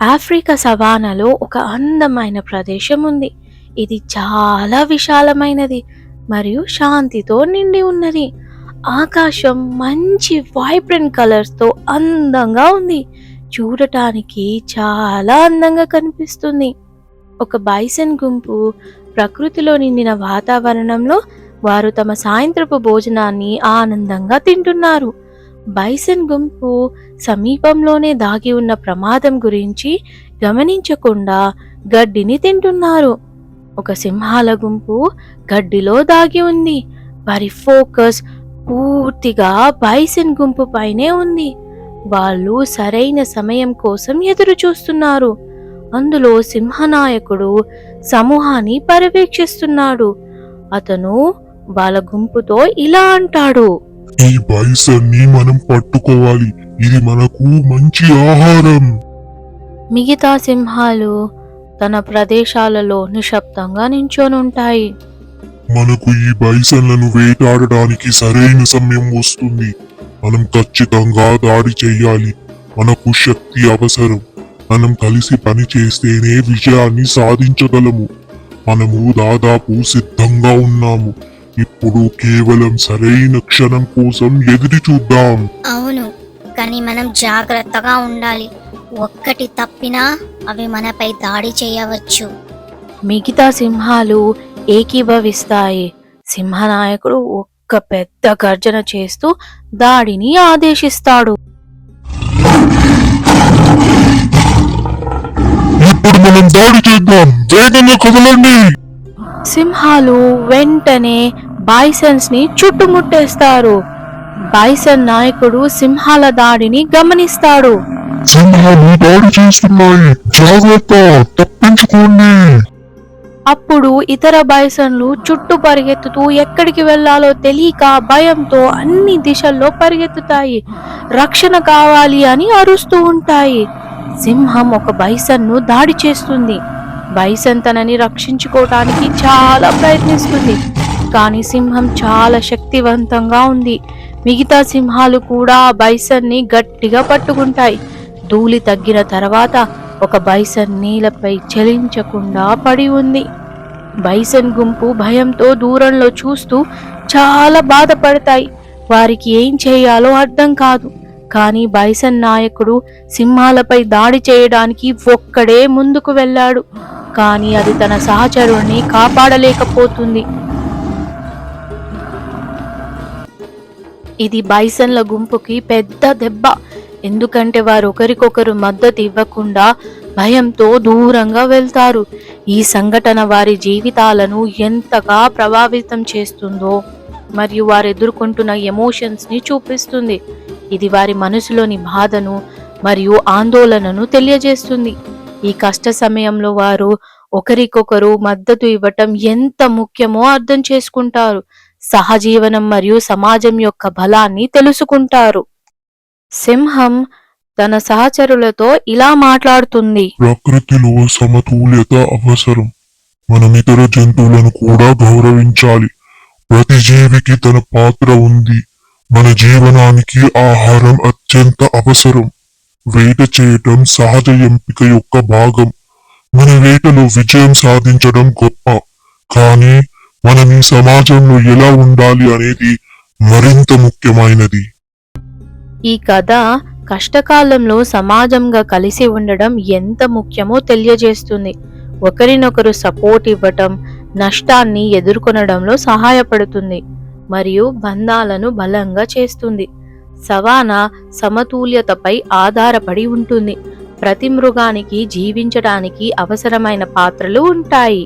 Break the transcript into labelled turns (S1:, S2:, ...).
S1: Africa సవానాలో ఒక అందమైన ప్రదేశం ఉంది. ఇది చాలా విశాలమైనది మరియు శాంతితో నిండి ఉన్నది. ఆకాశం మంచి వైబ్రెంట్ కలర్స్తో అందంగా ఉంది. చూడటానికి చాలా అందంగా కనిపిస్తుంది. ఒక బైసన్ గుంపు ప్రకృతిలో నిండిన వాతావరణంలో వారు తమ సాయంత్రపు భోజనాన్ని ఆనందంగా తింటున్నారు. బైసన్ గుంపు సమీపంలోనే దాగి ఉన్న ప్రమాదం గురించి గమనించకుండా గడ్డిని తింటున్నారు. ఒక సింహాల గుంపు గడ్డిలో దాగి ఉంది. వారి ఫోకస్ పూర్తిగా బైసన్ గుంపు పైనే ఉంది. వాళ్ళు సరైన సమయం కోసం ఎదురు చూస్తున్నారు. అందులో సింహనాయకుడు సమూహాన్ని పర్యవేక్షిస్తున్నాడు. అతను వాళ్ళ గుంపుతో ఇలా అంటాడు,
S2: ఈ బైసన్ ని మనం పట్టుకోవాలి. ఇది మనకు మంచి ఆహారం.
S1: మిగతా సింహాలు తన ప్రదేశాలలో నిశ్శబ్దంగా నించొనుంటాయి.
S2: మనకు ఈ బైసన్లను వేటాడడానికి సరైన సమయం వస్తుంది. మనం ఖచ్చితంగా దాడి చెయ్యాలి. మనకు శక్తి అవసరం. మనం కలిసి పని చేస్తేనే విజయాన్ని సాధించగలము. మనము దాదాపు సిద్ధంగా ఉన్నాము. ఇప్పుడు కేవలం సరైన క్షణం కోసం ఎదురు చూద్దాం.
S3: అవును, కానీ మనం జాగ్రత్తగా ఉండాలి. ఒక్కటి తప్పినా అవి మనపై దాడి చేయవచ్చు.
S1: మిగతా సింహాలు ఏకీభవిస్తాయి. సింహనాయకుడు ఒక్క పెద్ద గర్జన చేస్తూ దాడిని ఆదేశిస్తాడు.
S2: ఇప్పుడు మనం దాడి చేద్దాం. వేగంగా కదలండి.
S1: సింహాలు వెంటనే బైసన్స్ ని చుట్టుముట్టేస్తారు. బైసన్ నాయకుడు సింహాల దాడిని గమనిస్తాడు.
S2: సింహాలు దాడి చేస్తున్నాయి. జాగ్రత్త, తప్పించుకోండి.
S1: అప్పుడు ఇతర బైసన్లు చుట్టూ పరిగెత్తుతూ ఎక్కడికి వెళ్లాలో తెలియక భయంతో అన్ని దిశల్లో పరిగెత్తుతాయి. రక్షణ కావాలి అని అరుస్తూ ఉంటాయి. సింహం ఒక బైసన్ను దాడి చేస్తుంది. బైసన్ తనని రక్షించుకోవటానికి చాలా ప్రయత్నిస్తుంది, కానీ సింహం చాలా శక్తివంతంగా ఉంది. మిగతా సింహాలు కూడా బైసన్ని గట్టిగా పట్టుకుంటాయి. ధూళి తగ్గిన తర్వాత ఒక బైసన్ నేలపై చలించకుండా పడి ఉంది. బైసన్ గుంపు భయంతో దూరంలో చూస్తూ చాలా బాధపడతాయి. వారికి ఏం చేయాలో అర్థం కాదు. కానీ బైసన్ నాయకుడు సింహాలపై దాడి చేయడానికి ఒక్కడే ముందుకు వెళ్ళాడు. కానీ అది తన సహచరుణ్ణి కాపాడలేకపోతుంది. ఇది బైసన్ల గుంపుకి పెద్ద దెబ్బ. ఎందుకంటే వారు ఒకరికొకరు మద్దతు ఇవ్వకుండా భయంతో దూరంగా వెళ్తారు. ఈ సంఘటన వారి జీవితాలను ఎంతగా ప్రభావితం చేస్తుందో మరియు వారు ఎదుర్కొంటున్న ఎమోషన్స్ ని చూపిస్తుంది. ఇది వారి మనసులోని బాధను మరియు ఆందోళనను తెలియజేస్తుంది. ఈ కష్ట సమయంలో వారు ఒకరికొకరు మద్దతు ఇవ్వటం ఎంత ముఖ్యమో అర్థం చేసుకుంటారు. సహజీవనం మరియు సమాజం యొక్క బలాన్ని తెలుసుకుంటారు. సింహం తన సహచరులతో ఇలా మాట్లాడుతుంది,
S2: ప్రకృతిలో సమతుల్యత అవసరం. మనం ఇతర జంతువులను కూడా గౌరవించాలి. ప్రతి జీవికి తన పాత్ర ఉంది. మన జీవనానికి ఆహారం అత్యంత అవసరం. వేట చేయటం సహజ ఎంపిక యొక్క భాగం. మన వేటలో విజయం సాధించడం గొప్ప, కానీ మనం ఈ సమాజంలో ఎలా ఉండాలి అనేది మరింత ముఖ్యమైనది.
S1: ఈ కథ కష్టకాలంలో సమాజంగా కలిసి ఉండడం ఎంత ముఖ్యమో తెలియజేస్తుంది. ఒకరినొకరు సపోర్ట్ ఇవ్వటం నష్టాన్ని ఎదుర్కొనడంలో సహాయపడుతుంది మరియు బంధాలను బలంగా చేస్తుంది. సవానా సమతుల్యతపై ఆధారపడి ఉంటుంది. ప్రతి మృగానికి జీవించడానికి అవసరమైన పాత్రలు ఉంటాయి.